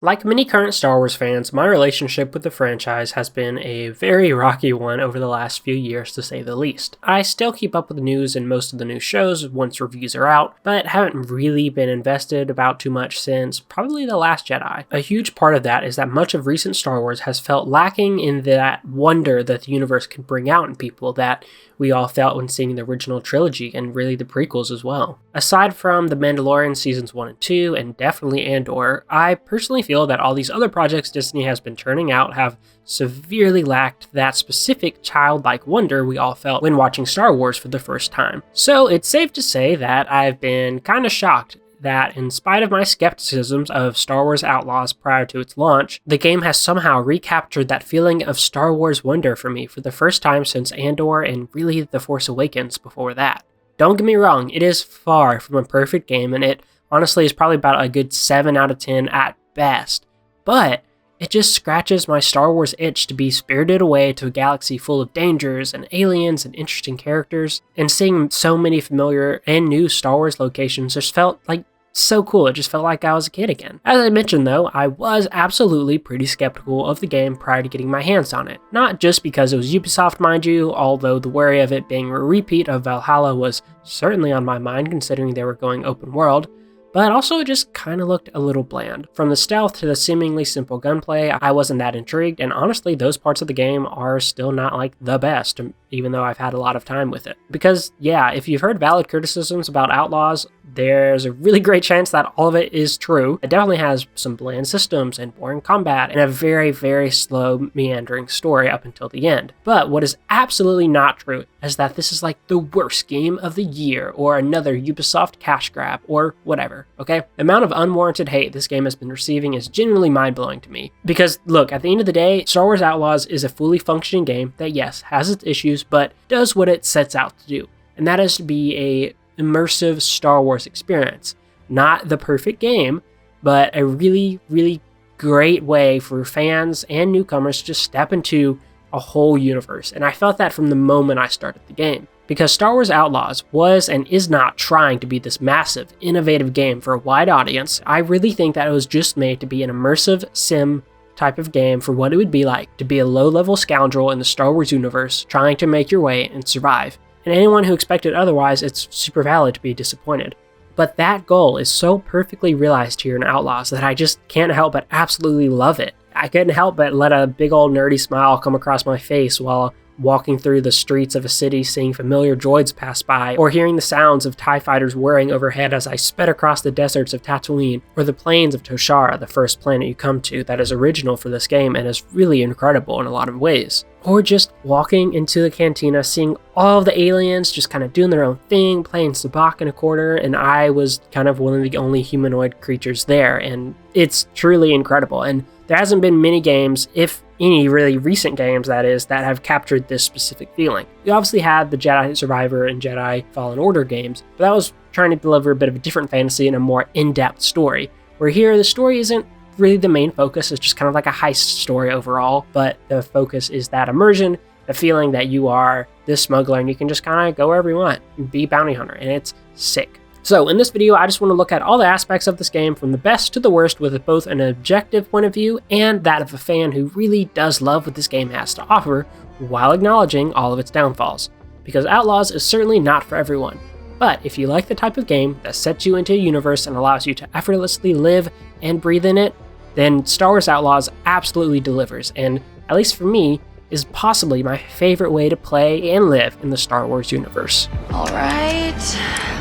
Like many current Star Wars fans, my relationship with the franchise has been a very rocky one over the last few years, to say the least. I still keep up with the news and most of the new shows once reviews are out, but haven't really been invested about too much since probably The Last Jedi. A huge part of that is that much of recent Star Wars has felt lacking in that wonder that the universe can bring out in people that we all felt when seeing the original trilogy and really the prequels as well. Aside from The Mandalorian Seasons 1 and 2, and definitely Andor, I personally feel that all these other projects Disney has been turning out have severely lacked that specific childlike wonder we all felt when watching Star Wars for the first time. So it's safe to say that I've been kind of shocked that in spite of my skepticisms of Star Wars Outlaws prior to its launch, the game has somehow recaptured that feeling of Star Wars wonder for me for the first time since Andor and really The Force Awakens before that. Don't get me wrong, it is far from a perfect game, and it honestly is probably about a good 7 out of 10 at best, but it just scratches my Star Wars itch to be spirited away to a galaxy full of dangers and aliens and interesting characters, and seeing so many familiar and new Star Wars locations just felt like so cool. It just felt like I was a kid again. As I mentioned though, I was absolutely pretty skeptical of the game prior to getting my hands on it. Not just because it was Ubisoft, mind you, although the worry of it being a repeat of Valhalla was certainly on my mind considering they were going open world, but also it just kind of looked a little bland. From the stealth to the seemingly simple gunplay, I wasn't that intrigued, and honestly those parts of the game are still not like the best, even though I've had a lot of time with it. Because yeah, if you've heard valid criticisms about Outlaws, there's a really great chance that all of it is true. It definitely has some bland systems and boring combat and a very, very slow meandering story up until the end. But what is absolutely not true is that this is like the worst game of the year or another Ubisoft cash grab or whatever, okay? The amount of unwarranted hate this game has been receiving is genuinely mind-blowing to me. Because look, at the end of the day, Star Wars Outlaws is a fully functioning game that yes, has its issues, but does what it sets out to do. And that is to be a immersive Star Wars experience. Not the perfect game, but a really, really great way for fans and newcomers to just step into a whole universe. And I felt that from the moment I started the game. Because Star Wars Outlaws was and is not trying to be this massive, innovative game for a wide audience. I really think that it was just made to be an immersive sim type of game for what it would be like to be a low-level scoundrel in the Star Wars universe trying to make your way and survive. And anyone who expected otherwise, it's super valid to be disappointed. But that goal is so perfectly realized here in Outlaws that I just can't help but absolutely love it. I couldn't help but let a big old nerdy smile come across my face while walking through the streets of a city, seeing familiar droids pass by, or hearing the sounds of TIE fighters whirring overhead as I sped across the deserts of Tatooine, or the plains of Toshara, the first planet you come to that is original for this game and is really incredible in a lot of ways. Or just walking into the cantina, seeing all of the aliens just kind of doing their own thing, playing sabacc in a corner, and I was kind of one of the only humanoid creatures there, and it's truly incredible. And there hasn't been many games, if any really recent games that is, that have captured this specific feeling. We obviously had the Jedi Survivor and Jedi Fallen Order games, but that was trying to deliver a bit of a different fantasy and a more in-depth story, where here the story isn't really the main focus. It's just kind of like a heist story overall, but the focus is that immersion, the feeling that you are this smuggler and you can just kind of go wherever you want and be bounty hunter, and it's sick. So in this video, I just want to look at all the aspects of this game from the best to the worst with both an objective point of view and that of a fan who really does love what this game has to offer while acknowledging all of its downfalls. Because Outlaws is certainly not for everyone. But if you like the type of game that sets you into a universe and allows you to effortlessly live and breathe in it, then Star Wars Outlaws absolutely delivers, and at least for me, is possibly my favorite way to play and live in the Star Wars universe. All right,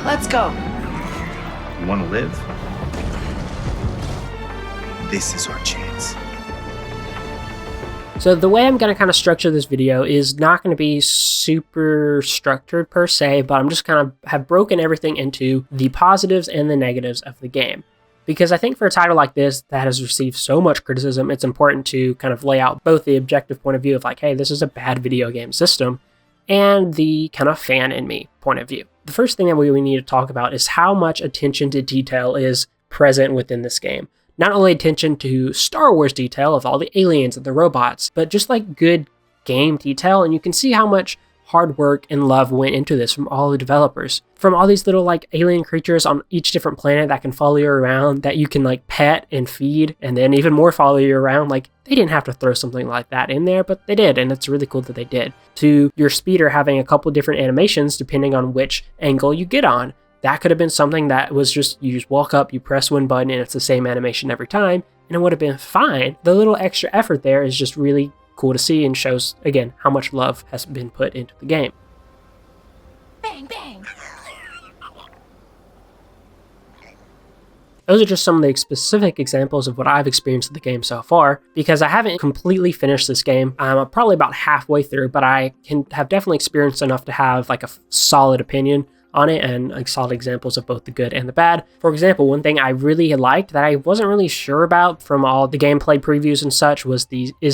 let's go. You want to live? This is our chance. So the way I'm going to kind of structure this video is not going to be super structured per se, but I'm just kind of have broken everything into the positives and the negatives of the game. Because I think for a title like this that has received so much criticism, it's important to kind of lay out both the objective point of view of like, hey, this is a bad video game system, and the kind of fan in me point of view. The first thing that we need to talk about is how much attention to detail is present within this game. Not only attention to Star Wars detail of all the aliens and the robots, but just like good game detail, and you can see how much hard work and love went into this from all the developers. From all these little like alien creatures on each different planet that can follow you around, that you can like pet and feed, and then even more follow you around. Like, they didn't have to throw something like that in there, but they did, and it's really cool that they did. To your speeder having a couple different animations depending on which angle you get on. That could have been something that was just, you just walk up, you press one button, and it's the same animation every time, and it would have been fine. The little extra effort there is just really cool to see and shows, again, how much love has been put into the game. Bang, bang. Those are just some of the specific examples of what I've experienced in the game so far, because I haven't completely finished this game. I'm probably about halfway through, but I have definitely experienced enough to have like a solid opinion on it and like solid examples of both the good and the bad. For example, one thing I really liked that I wasn't really sure about from all the gameplay previews and such is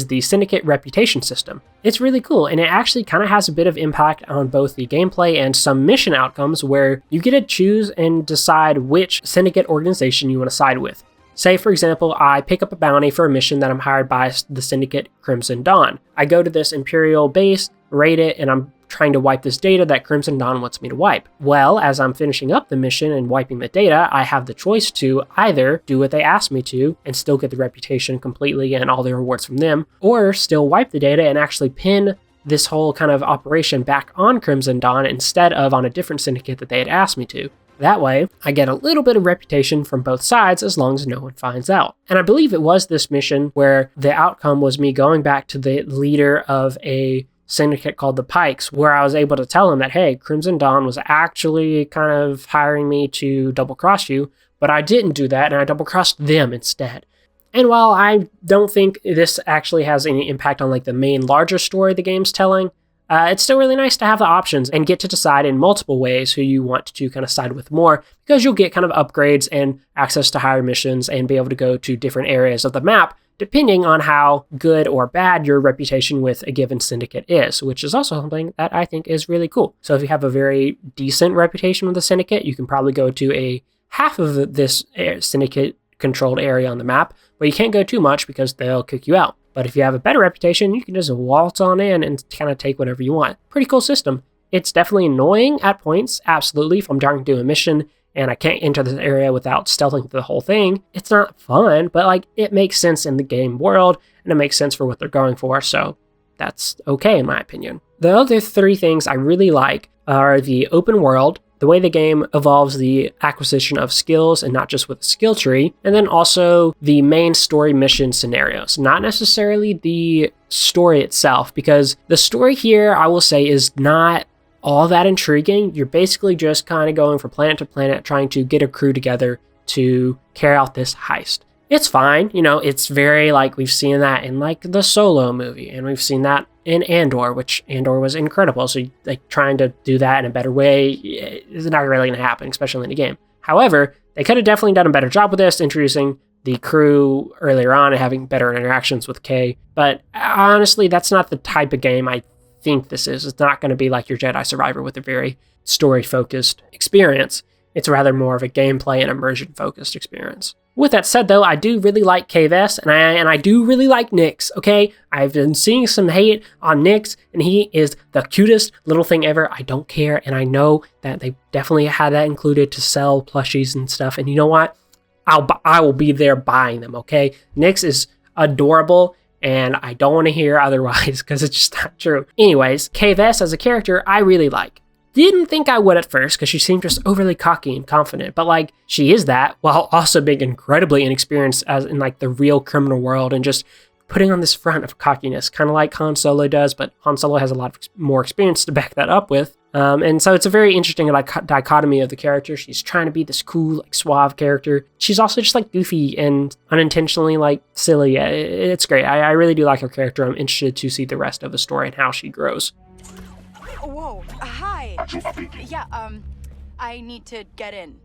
the syndicate reputation system. It's really cool, and it actually kind of has a bit of impact on both the gameplay and some mission outcomes where you get to choose and decide which syndicate organization you want to side with. Say, for example, I pick up a bounty for a mission that I'm hired by the syndicate Crimson Dawn. I go to this Imperial base, raid it, and I'm trying to wipe this data that Crimson Dawn wants me to wipe. Well, as I'm finishing up the mission and wiping the data, I have the choice to either do what they asked me to and still get the reputation completely and all the rewards from them, or still wipe the data and actually pin this whole kind of operation back on Crimson Dawn instead of on a different syndicate that they had asked me to. That way, I get a little bit of reputation from both sides as long as no one finds out. And I believe it was this mission where the outcome was me going back to the leader of a syndicate called the Pikes, where I was able to tell him that, hey, Crimson Dawn was actually kind of hiring me to double cross you, but I didn't do that and I double crossed them instead. And while I don't think this actually has any impact on like the main larger story the game's telling, it's still really nice to have the options and get to decide in multiple ways who you want to kind of side with more, because you'll get kind of upgrades and access to higher missions and be able to go to different areas of the map depending on how good or bad your reputation with a given syndicate is, which is also something that I think is really cool. So if you have a very decent reputation with a syndicate, you can probably go to a half of this syndicate controlled area on the map, but you can't go too much because they'll kick you out. But if you have a better reputation, you can just waltz on in and kind of take whatever you want. Pretty cool system. It's definitely annoying at points, absolutely, if I'm trying to do a mission and I can't enter this area without stealthing the whole thing. It's not fun, but like it makes sense in the game world and it makes sense for what they're going for, so that's okay in my opinion. The other three things I really like are the open world, the way the game evolves the acquisition of skills and not just with a skill tree, and then also the main story mission scenarios, not necessarily the story itself, because the story here, I will say, is not all that intriguing. You're basically just kind of going from planet to planet trying to get a crew together to carry out this heist. It's fine, you know, it's very like we've seen that in like the Solo movie, and we've seen that in Andor, which Andor was incredible. So like trying to do that in a better way is not really going to happen, especially in the game. However, they could have definitely done a better job with this, introducing the crew earlier on and having better interactions with Kay. But honestly, that's not the type of game I think this is. It's not going to be like your Jedi Survivor with a very story-focused experience. It's rather more of a gameplay and immersion-focused experience. With that said, though, I do really like Kves, and I do really like Nyx, okay? I've been seeing some hate on Nyx, and he is the cutest little thing ever. I don't care, and I know that they definitely had that included to sell plushies and stuff, and you know what? I will be there buying them, okay? Nyx is adorable, and I don't want to hear otherwise, because it's just not true. Anyways, Kves as a character, I really like. Didn't think I would at first because she seemed just overly cocky and confident, but like she is that while also being incredibly inexperienced as in like the real criminal world and just putting on this front of cockiness, kind of like Han Solo does, but Han Solo has a lot of more experience to back that up with. And so it's a very interesting like dichotomy of the character. She's trying to be this cool, like suave character. She's also just like goofy and unintentionally like silly. It's great. I really do like her character. I'm interested to see the rest of the story and how she grows. Whoa, hi. Yeah, I need to get in.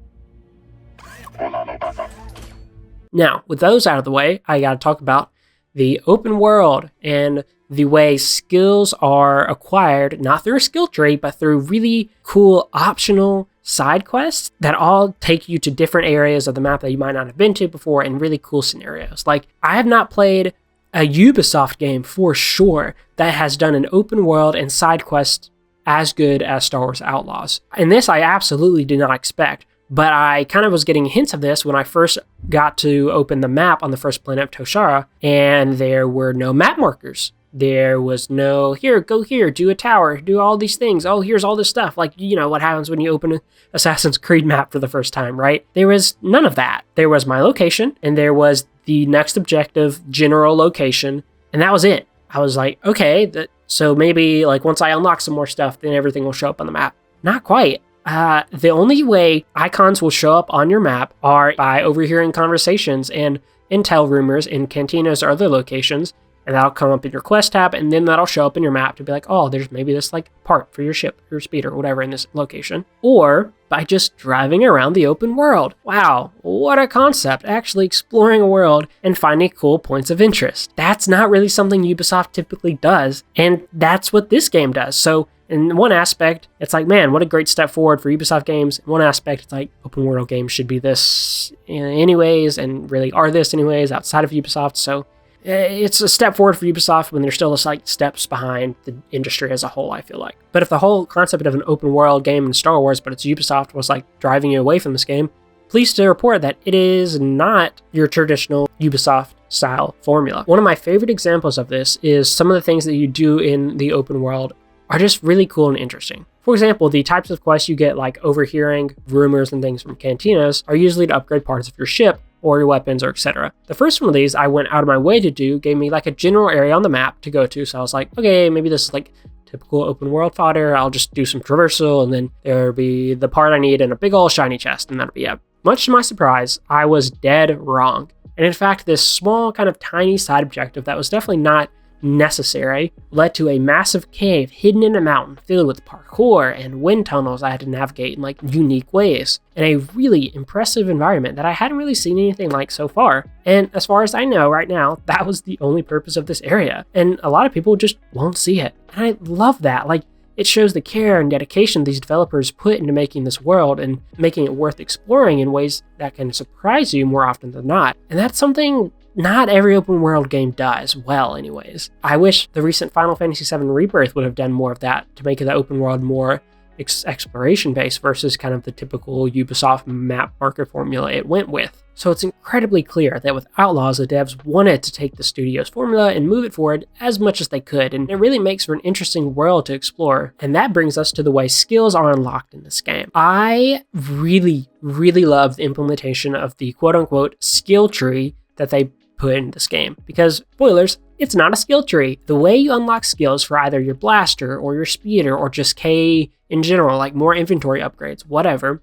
Now, with those out of the way, I gotta talk about the open world and the way skills are acquired, not through a skill tree, but through really cool optional side quests that all take you to different areas of the map that you might not have been to before in really cool scenarios. Like, I have not played a Ubisoft game for sure that has done an open world and side quest as good as Star Wars Outlaws. And this I absolutely did not expect, but I kind of was getting hints of this when I first got to open the map on the first planet of Toshara, and there were no map markers. There was no, here, go here, do a tower, do all these things. Oh, here's all this stuff. Like, you know, what happens when you open an Assassin's Creed map for the first time, right? There was none of that. There was my location, and there was the next objective general location, and that was it. I was like, okay, so maybe like once I unlock some more stuff, then everything will show up on the map. Not quite. The only way icons will show up on your map are by overhearing conversations and intel rumors in cantinas or other locations, and that'll come up in your quest tab, and then that'll show up in your map to be like, oh, there's maybe this like part for your ship, your speeder, whatever in this location. Or by just driving around the open world. Wow, what a concept, actually exploring a world and finding cool points of interest. That's not really something Ubisoft typically does, and that's what this game does. So in one aspect, it's like, man, what a great step forward for Ubisoft games. In one aspect, it's like open world games should be this anyways, and really are this anyways outside of Ubisoft. So it's a step forward for Ubisoft when they're still like steps behind the industry as a whole, I feel like. But if the whole concept of an open world game in Star Wars, but it's Ubisoft, was like driving you away from this game, pleased to report that it is not your traditional Ubisoft style formula. One of my favorite examples of this is some of the things that you do in the open world are just really cool and interesting. For example, the types of quests you get, like overhearing rumors and things from cantinas, are usually to upgrade parts of your ship or your weapons or etc. The first one of these I went out of my way to do gave me like a general area on the map to go to. So I was like, okay, maybe this is like typical open world fodder. I'll just do some traversal, and then there'll be the part I need in a big old shiny chest, and that'll be it. Much to my surprise, I was dead wrong. And in fact, this small kind of tiny side objective that was definitely not necessary led to a massive cave hidden in a mountain filled with parkour and wind tunnels I had to navigate in like unique ways, in a really impressive environment that I hadn't really seen anything like so far. And as far as I know right now, that was the only purpose of this area, and a lot of people just won't see it. And I love that. Like, it shows the care and dedication these developers put into making this world and making it worth exploring in ways that can surprise you more often than not. And that's something not every open world game does well anyways. I wish the recent Final Fantasy VII Rebirth would have done more of that to make the open world more exploration based versus kind of the typical Ubisoft map marker formula it went with. So it's incredibly clear that with Outlaws, the devs wanted to take the studio's formula and move it forward as much as they could, and it really makes for an interesting world to explore. And that brings us to the way skills are unlocked in this game. I really love the implementation of the quote-unquote skill tree that they put in this game, because spoilers, it's not a skill tree. The way you unlock skills for either your blaster or your speeder or just K in general, like more inventory upgrades, whatever,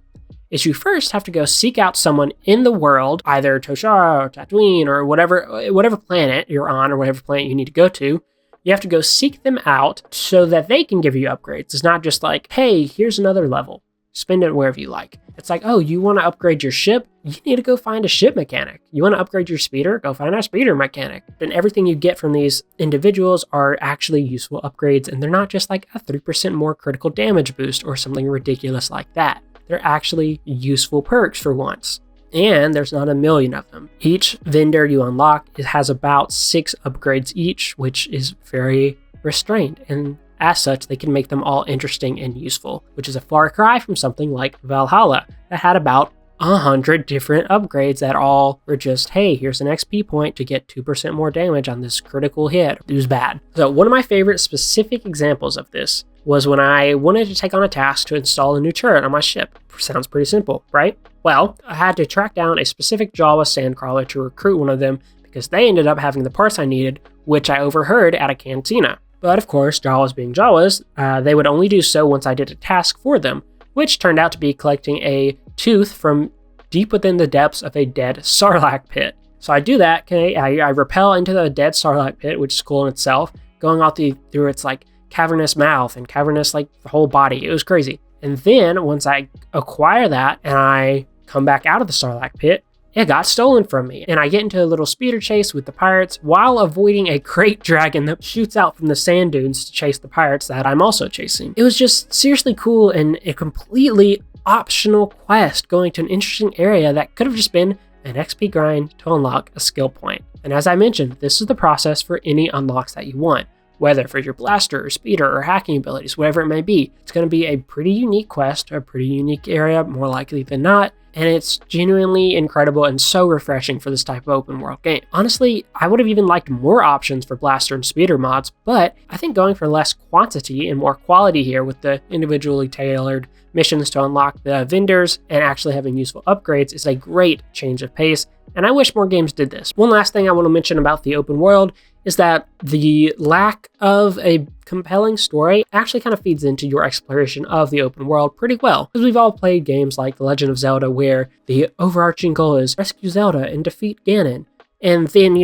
is you first have to go seek out someone in the world, either Toshara or Tatooine or whatever planet you're on or whatever planet you need to go to. You have to go seek them out so that they can give you upgrades. It's not just like, hey, here's another level. Spend it wherever you like. It's like, oh, you want to upgrade your ship? You need to go find a ship mechanic. You want to upgrade your speeder? Go find a speeder mechanic. And everything you get from these individuals are actually useful upgrades, and they're not just like a 3% more critical damage boost or something ridiculous like that. They're actually useful perks for once. And there's not a million of them. Each vendor you unlock has about 6 upgrades each, which is very restrained, and as such, they can make them all interesting and useful, which is a far cry from something like Valhalla that had about 100 different upgrades that all were just, hey, here's an XP point to get 2% more damage on this critical hit. It was bad. So one of my favorite specific examples of this was when I wanted to take on a task to install a new turret on my ship. Sounds pretty simple, right? Well, I had to track down a specific Jawa sandcrawler to recruit one of them because they ended up having the parts I needed, which I overheard at a cantina. But of course, Jawas being Jawas, they would only do so once I did a task for them, which turned out to be collecting a tooth from deep within the depths of a dead Sarlacc pit. So I do that, okay, I rappel into the dead Sarlacc pit, which is cool in itself, going out through its like cavernous mouth and cavernous like whole body. It was crazy. And then once I acquire that and I come back out of the Sarlacc pit, it got stolen from me, and I get into a little speeder chase with the pirates while avoiding a great dragon that shoots out from the sand dunes to chase the pirates that I'm also chasing. It was just seriously cool and a completely optional quest going to an interesting area that could have just been an XP grind to unlock a skill point. And as I mentioned, this is the process for any unlocks that you want. whether for your blaster or speeder or hacking abilities, whatever it may be. It's going to be a pretty unique quest, a pretty unique area, more likely than not, and it's genuinely incredible and so refreshing for this type of open world game. Honestly, I would have even liked more options for blaster and speeder mods, but I think going for less quantity and more quality here with the individually tailored missions to unlock the vendors and actually having useful upgrades is a great change of pace, and I wish more games did this. One last thing I want to mention about the open world is that the lack of a compelling story actually kind of feeds into your exploration of the open world pretty well. Because we've all played games like The Legend of Zelda where the overarching goal is rescue Zelda and defeat Ganon. And then,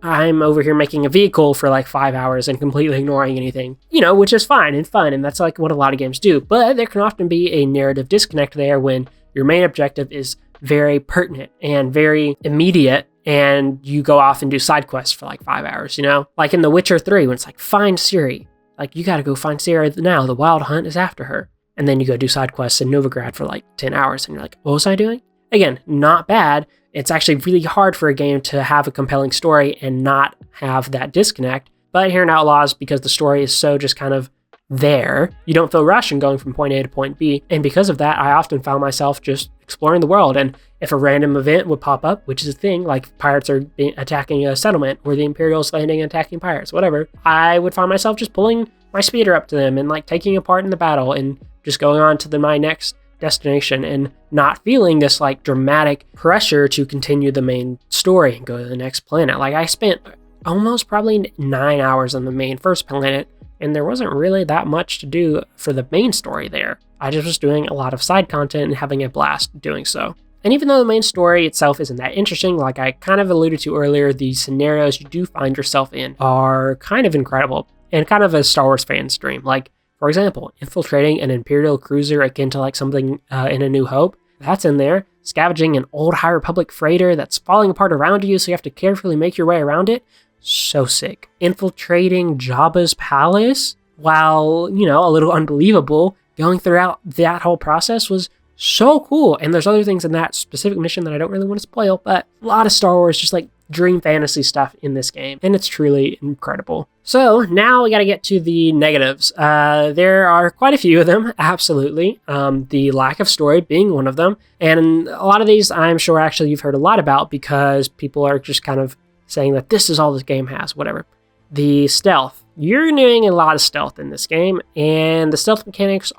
I'm over here making a vehicle for like 5 hours and completely ignoring anything, which is fine and fun. And that's like what a lot of games do. But there can often be a narrative disconnect there when your main objective is very pertinent and very immediate, and you go off and do side quests for like 5 hours, Like in The Witcher 3, when it's like, find Ciri. Like, you gotta go find Ciri now, the Wild Hunt is after her. And then you go do side quests in Novigrad for like 10 hours, and you're like, what was I doing? Again, not bad. It's actually really hard for a game to have a compelling story and not have that disconnect. But here in Outlaws, because the story is so just kind of there, you don't feel rushed in going from point A to point B. And because of that, I often found myself just exploring the world. And if a random event would pop up, which is a thing, like pirates are attacking a settlement or the Imperials landing and attacking pirates, whatever, I would find myself just pulling my speeder up to them and like taking a part in the battle and just going on to my next destination and not feeling this like dramatic pressure to continue the main story and go to the next planet. Like, I spent almost probably 9 hours on the main first planet, and there wasn't really that much to do for the main story there. I just was doing a lot of side content and having a blast doing so. And even though the main story itself isn't that interesting, like I kind of alluded to earlier, the scenarios you do find yourself in are kind of incredible and kind of a Star Wars fan's dream. Like, for example, infiltrating an Imperial cruiser akin to like something in A New Hope, that's in there. Scavenging an old High Republic freighter that's falling apart around you, so you have to carefully make your way around it. So sick. Infiltrating Jabba's palace, while, a little unbelievable, going throughout that whole process was so cool. And there's other things in that specific mission that I don't really want to spoil, but a lot of Star Wars, just like dream fantasy stuff in this game, and it's truly incredible. So now we got to get to the negatives. There are quite a few of them, absolutely. The lack of story being one of them, and a lot of these I'm sure actually you've heard a lot about because people are just kind of saying that this is all this game has, whatever. The stealth. You're doing a lot of stealth in this game, and the stealth mechanics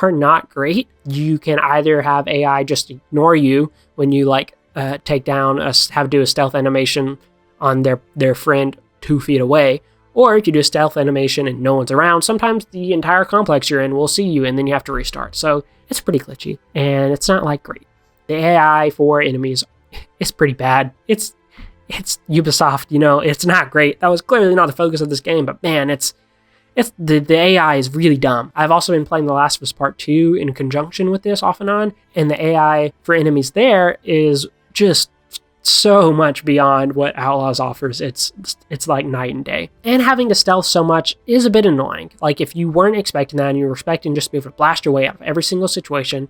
are not great. You can either have AI just ignore you when you take down do a stealth animation on their friend 2 feet away, or if you do a stealth animation and no one's around, sometimes the entire complex you're in will see you and then you have to restart. So it's pretty glitchy, and it's not great. The AI for enemies is pretty bad. It's Ubisoft, it's not great. That was clearly not the focus of this game, but man, the AI is really dumb. I've also been playing The Last of Us Part 2 in conjunction with this off and on, and the AI for enemies there is just so much beyond what Outlaws offers. It's like night and day. And having to stealth so much is a bit annoying. Like, if you weren't expecting that and you were expecting just to be able to blast your way out of every single situation,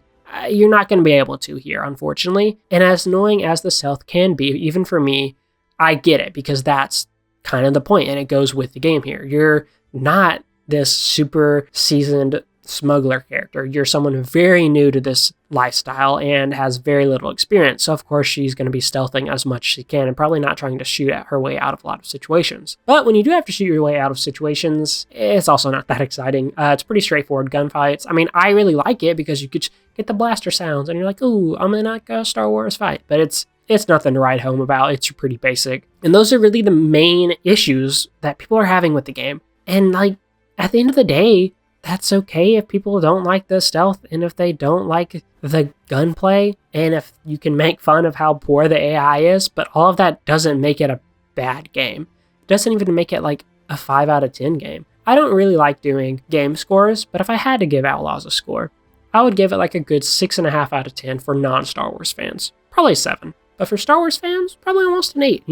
you're not going to be able to here, unfortunately. And as annoying as the stealth can be, even for me, I get it, because that's kind of the point, and it goes with the game here. You're not this super seasoned smuggler character. You're someone very new to this lifestyle and has very little experience. So of course she's going to be stealthing as much as she can and probably not trying to shoot at her way out of a lot of situations. But when you do have to shoot your way out of situations, it's also not that exciting. It's pretty straightforward gunfights. I mean, I really like it because you could get the blaster sounds and you're like, ooh, I'm in like a Star Wars fight. But it's nothing to write home about. It's pretty basic. And those are really the main issues that people are having with the game. And at the end of the day, that's okay if people don't like the stealth and if they don't like the gunplay and if you can make fun of how poor the AI is, but all of that doesn't make it a bad game. It doesn't even make it like a 5 out of 10 game. I don't really like doing game scores, but if I had to give Outlaws a score, I would give it like a good 6.5 out of 10 for non-Star Wars fans. Probably 7. But for Star Wars fans, probably almost an 8,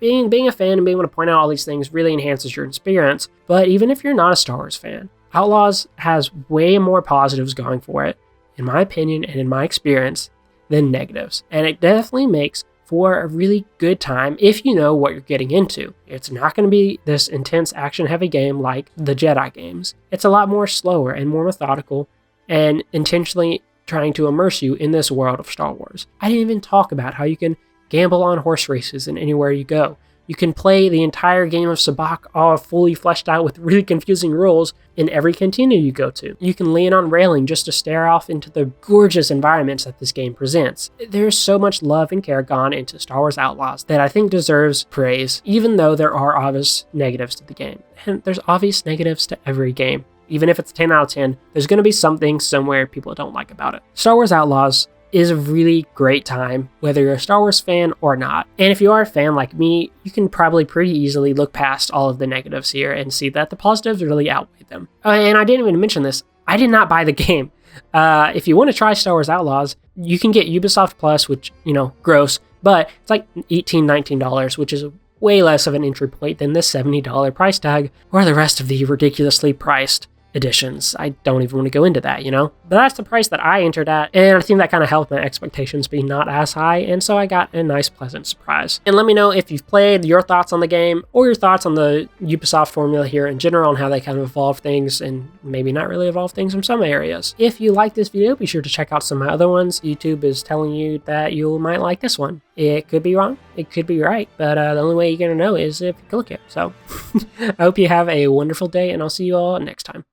Being a fan and being able to point out all these things really enhances your experience. But even if you're not a Star Wars fan, Outlaws has way more positives going for it, in my opinion and in my experience, than negatives. And it definitely makes for a really good time if you know what you're getting into. It's not going to be this intense action-heavy game like the Jedi games. It's a lot more slower and more methodical and intentionally trying to immerse you in this world of Star Wars. I didn't even talk about how you can gamble on horse races and anywhere you go. You can play the entire game of Sabacc all fully fleshed out with really confusing rules in every cantina you go to. You can lean on railing just to stare off into the gorgeous environments that this game presents. There's so much love and care gone into Star Wars Outlaws that I think deserves praise, even though there are obvious negatives to the game. And there's obvious negatives to every game. Even if it's 10 out of 10, there's going to be something somewhere people don't like about it. Star Wars Outlaws is a really great time, whether you're a Star Wars fan or not. And if you are a fan like me, you can probably pretty easily look past all of the negatives here and see that the positives really outweigh them. And I didn't even mention this, I did not buy the game. If you want to try Star Wars Outlaws, you can get Ubisoft Plus, which, gross, but it's like $18, $19, which is way less of an entry point than the $70 price tag or the rest of the ridiculously priced editions. I don't even want to go into that, But that's the price that I entered at, and I think that kind of helped my expectations be not as high, and so I got a nice, pleasant surprise. And let me know if you've played, your thoughts on the game, or your thoughts on the Ubisoft formula here in general, and how they kind of evolve things, and maybe not really evolve things in some areas. If you like this video, be sure to check out some of my other ones. YouTube is telling you that you might like this one. It could be wrong, it could be right, but the only way you're going to know is if you click it. So, I hope you have a wonderful day, and I'll see you all next time.